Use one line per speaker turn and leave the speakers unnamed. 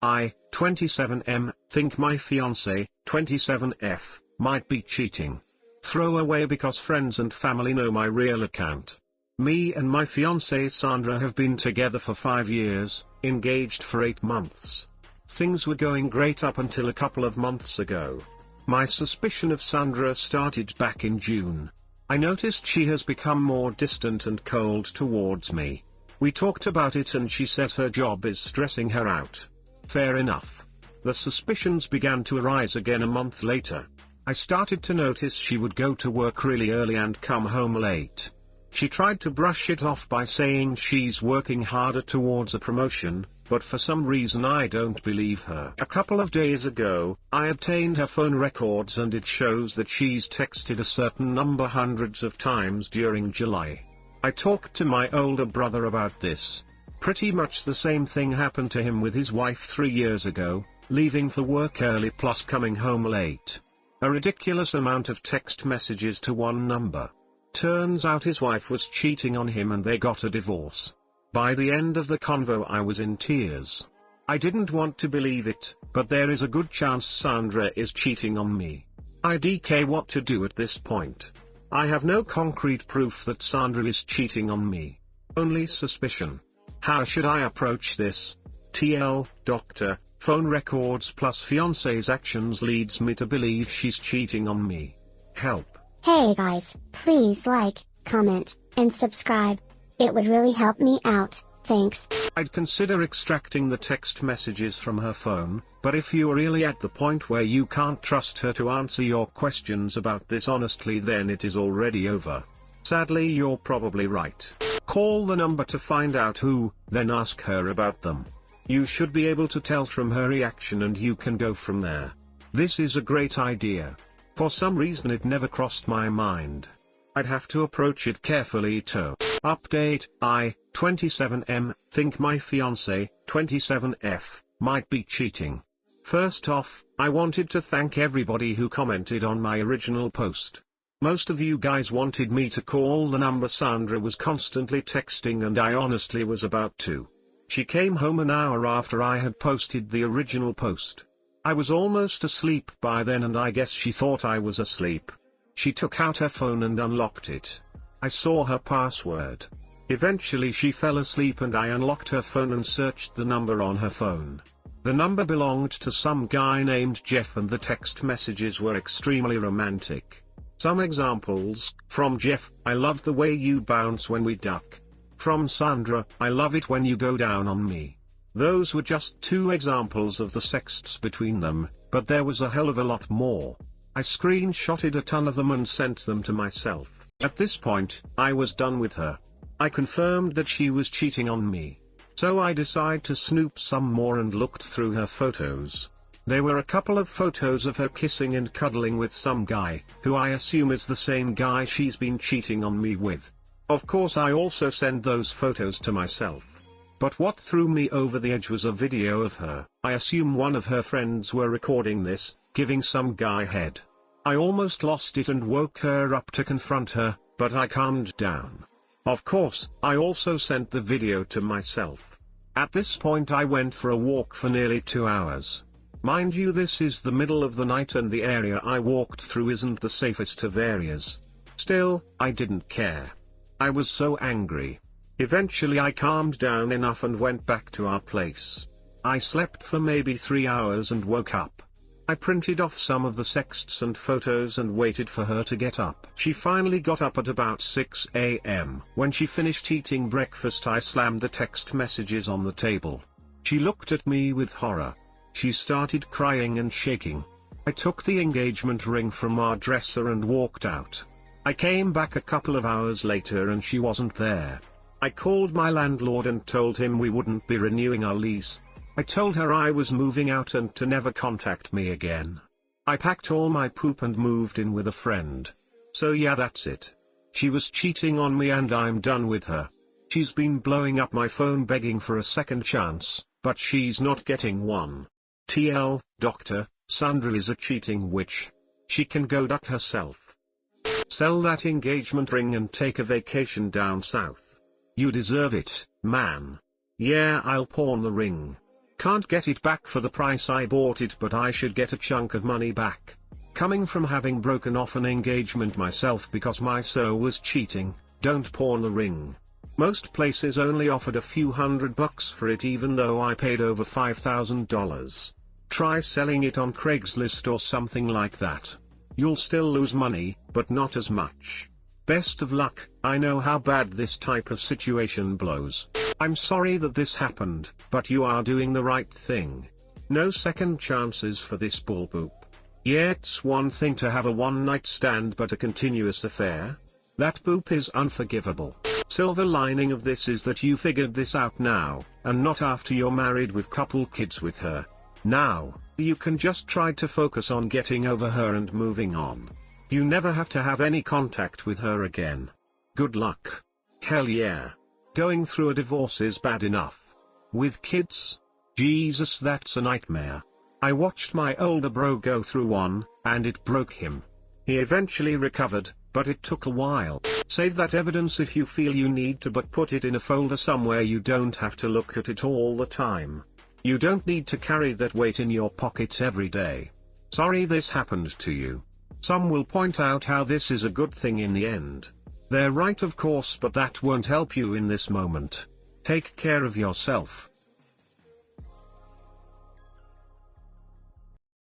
I, 27M, think my fiancé, 27F, might be cheating. Throw away because friends and family know my real account. Me and my fiancée Sandra have been together for 5 years, engaged for 8 months. Things were going great up until a couple of months ago. My suspicion of Sandra started back in June. I noticed she has become more distant and cold towards me. We talked about it and she says her job is stressing her out. Fair enough. The suspicions began to arise again a month later. I started to notice she would go to work really early and come home late. She tried to brush it off by saying she's working harder towards a promotion, but for some reason I don't believe her. A couple of days ago, I obtained her phone records and it shows that she's texted a certain number hundreds of times during July. I talked to my older brother about this. Pretty much the same thing happened to him with his wife 3 years ago, leaving for work early plus coming home late. A ridiculous amount of text messages to one number. Turns out his wife was cheating on him and they got a divorce. By the end of the convo I was in tears. I didn't want to believe it, but there is a good chance Sandra is cheating on me. IDK what to do at this point. I have no concrete proof that Sandra is cheating on me. Only suspicion. How should I approach this? TL, doctor, phone records plus fiancé's actions leads me to believe she's cheating on me. Help.
Hey guys, please like, comment, and subscribe. It would really help me out, thanks.
I'd consider extracting the text messages from her phone, but if you're really at the point where you can't trust her to answer your questions about this honestly, then it is already over. Sadly, you're probably right. Call the number to find out who, then ask her about them. You should be able to tell from her reaction and you can go from there. This is a great idea. For some reason it never crossed my mind. I'd have to approach it carefully too. Update, I, 27M, think my fiancé, 27F, might be cheating. First off, I wanted to thank everybody who commented on my original post. Most of you guys wanted me to call the number Sandra was constantly texting and I honestly was about to. She came home an hour after I had posted the original post. I was almost asleep by then and I guess she thought I was asleep. She took out her phone and unlocked it. I saw her password. Eventually she fell asleep and I unlocked her phone and searched the number on her phone. The number belonged to some guy named Jeff and the text messages were extremely romantic. Some examples, from Jeff, I loved the way you bounce when we duck. From Sandra, I love it when you go down on me. Those were just 2 examples of the sexts between them, but there was a hell of a lot more. I screenshotted a ton of them and sent them to myself. At this point, I was done with her. I confirmed that she was cheating on me. So I decided to snoop some more and looked through her photos. There were a couple of photos of her kissing and cuddling with some guy, who I assume is the same guy she's been cheating on me with. Of course I also sent those photos to myself. But what threw me over the edge was a video of her. I assume one of her friends were recording this, giving some guy head. I almost lost it and woke her up to confront her, but I calmed down. Of course, I also sent the video to myself. At this point I went for a walk for nearly 2 hours. Mind you, this is the middle of the night and the area I walked through isn't the safest of areas. Still, I didn't care. I was so angry. Eventually I calmed down enough and went back to our place. I slept for maybe 3 hours and woke up. I printed off some of the sexts and photos and waited for her to get up. She finally got up at about 6 a.m. When she finished eating breakfast I slammed the text messages on the table. She looked at me with horror. She started crying and shaking. I took the engagement ring from our dresser and walked out. I came back a couple of hours later and she wasn't there. I called my landlord and told him we wouldn't be renewing our lease. I told her I was moving out and to never contact me again. I packed all my poop and moved in with a friend. So yeah, that's it. She was cheating on me and I'm done with her. She's been blowing up my phone begging for a second chance, but she's not getting one. TL, doctor, Sandra is a cheating witch. She can go duck herself. Sell that engagement ring and take a vacation down south. You deserve it, man. Yeah, I'll pawn the ring. Can't get it back for the price I bought it, but I should get a chunk of money back. Coming from having broken off an engagement myself because my so was cheating, don't pawn the ring. Most places only offered a few $100 for it, even though I paid over $5,000. Try selling it on Craigslist or something like that. You'll still lose money, but not as much. Best of luck. I know how bad this type of situation blows. I'm sorry that this happened, but you are doing the right thing. No second chances for this bullpoop. Yeah, it's one thing to have a one-night stand, but a continuous affair? That poop is unforgivable. Silver lining of this is that you figured this out now, and not after you're married with couple kids with her. Now, you can just try to focus on getting over her and moving on. You never have to have any contact with her again. Good luck. Hell yeah. Going through a divorce is bad enough. With kids? Jesus, that's a nightmare. I watched my older bro go through one, and it broke him. He eventually recovered, but it took a while. Save that evidence if you feel you need to, but put it in a folder somewhere you don't have to look at it all the time. You don't need to carry that weight in your pockets every day. Sorry this happened to you. Some will point out how this is a good thing in the end. They're right, of course, but that won't help you in this moment. Take care of yourself.